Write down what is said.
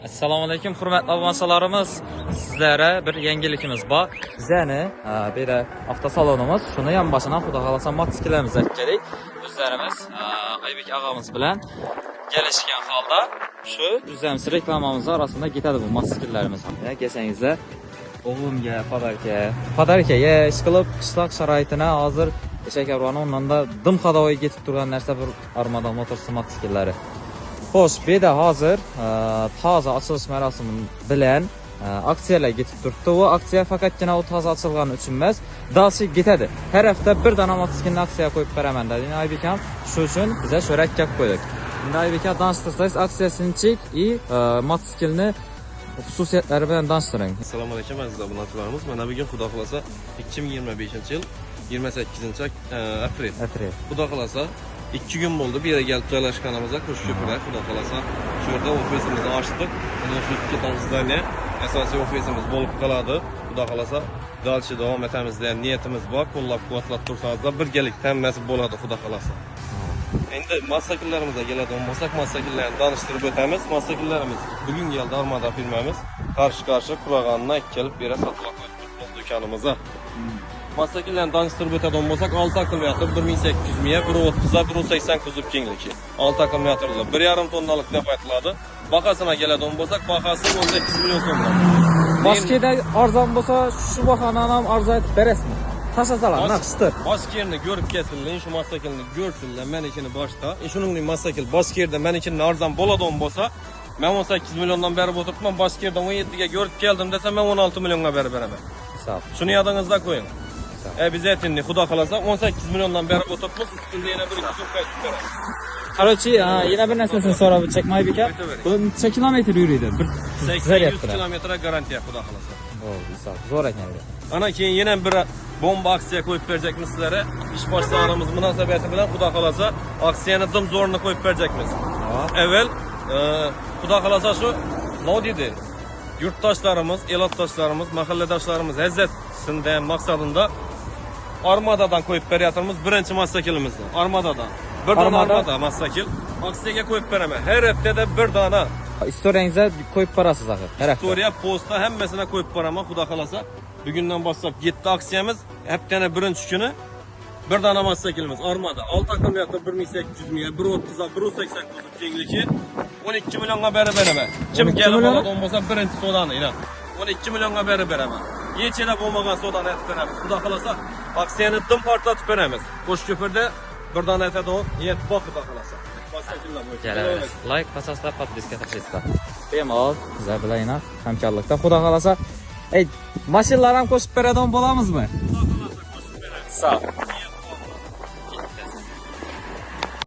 Assalomu alaykum, hurmatli obunachilarimiz. Sizlarga bir yangilikimiz bor. Bizani bir avtosalonimiz, shuni ham boshidan xudo xolasa mototsikllarimiz kerak. Bizlarimiz Aybek og'amiz bilan kelishgan holda shu bizamiz reklamamiz orasida ketadi bu mototsikillarimiz. Kelsangizlar, o'g'limga podarka ish qilib qishloq sharoitini hozir Shakabroni o'rnida dim xadovoy ketib turgan narsa bir Armada Motors mototsikillari. Xo'sh, bu yerda hozir toza ochilish marosimi bilan aksiyalar ketib turibdi. Bu aksiya faqatgina u toza ochilgani uchun emas, dalshi ketadi. Har hafta bir dona mototsiklni aksiya qo'yib beraman dedi Aybek ham. Shu uchun biz sho'rak qo'ydik. Endi Aybek tanishtirsangiz aksiyasini-chik mototsiklni xususiyatlari bilan tanishtiring. Assalomu alaykum aziz obunachilarimiz. Mana bugun xudo xolasa 2025-yil 28-aprel. Xudo xolasa 2 gün bo'ldi bu yerga kelib joylashganimizda Qo'shko'pirda xudo xolasa shu yerda ofisimizni ochdik. Mana shu ikki ton zdaniya asosiy ofisimiz bo'lib qoladi. Xudo xolasa dalchi davom etamiz degan niyatimiz bor. Qo'llab-quvvatlab tursanizlar birgalikda hammasi bo'ladi xudo xolasa. Endi mototsikillarimizga keladigan bo'lsak, mototsikllarni tanishtirib o'tamiz. Mototsikllarimiz bugun keldi Armada firmamiz. Qarshi Qurag'ondan kelib bera sotib qo'ydik do'konimizga. Mototsikllarni tanishtirib o'tadigan bo'lsak, 6 akkumulyator 1800 miya, 130 180 kuzov kengligi. 6 akkumulyatorlar 1,5 tonnalik deb aytiladi. Bahosina keladigan bo'lsak, bahosi 18 million so'mdan. Boshqada arzon bo'lsa, shu bahonadan ham arzon etib berasizmi? Tashasalar, naqshtir. Boshqa yerni ko'rib kelsinlar, shu mototsiklni ko'rsinlar, menikini boshda. Shuningdek motosikl boshqa yerda menikini arzon bo'ladigan bo'lsa, men 18 milliondan berib o'tiribman, boshqa yerda 17 ga ko'rib keldim desam, men 16 millionga berib beraman. Hisob. Shuni yodingizda qo'ying. Biz aytindi, xudo xolasa 18 milliondan berib o'tiribmiz, ustida yana bir so'm qaytib beramiz. Qarorchi, yana bir narsasini so'rab o'tchakmay beka. Bu necha kilometr yuriydi? 80 kilometr garantiya xudo xolasa. Hisob. Zo'r ekan. Ana keyin yana bir bomba aksiya qo'yib berjakmiz sizlarga. Ish boshlig'imiz munosabati bilan xudo xolasa aksiyani dim zo'rini qo'yib berjakmiz. Avval xudo xolasa shu nodidi yurtdoshlarimiz, elotdoshlarimiz, mahalladoshlarimiz izzatsindan maqsadida Armadadan qo'yib beryapmiz birinchi mototsiklimizni. Armadadan. Bir dona Armada mototsikl aksiyaga qo'yib beraman. Har haftada bir dona. Istoriyangizga qo'yib berasiz axir. Har hafta. Istoriya, posta hammasini qo'yib beraman, xudo xolasa. Bugundan boshlab 7 aksiyamiz, haftaning birinchi kuni bir dona mototsiklimiz Armada. 6 akkumulyator 1800 miya, 130 180 kuzov kengligi 12 millionga berib beraman. Kim kelib oladigan bo'lsa birinchi sodani, ina. 12 millionga berib beraman. Yechida bo'lmagan sodani aytib beramiz. Xudo xolasa aksiyani dim portlatib beramiz. Qo'shko'pirda bir dona aytadigan niyat bor xudo xolasa. Mototsikllar bo'yicha. Like bosasizlar, podpiska qilsangizlar. Bemalol sizlar bilan hamkorlikda xudo xolasa mashinalar ham qo'shib beradigan bo'lamizmi? Xudo xolasa qo'shib beramiz. Sağ ol.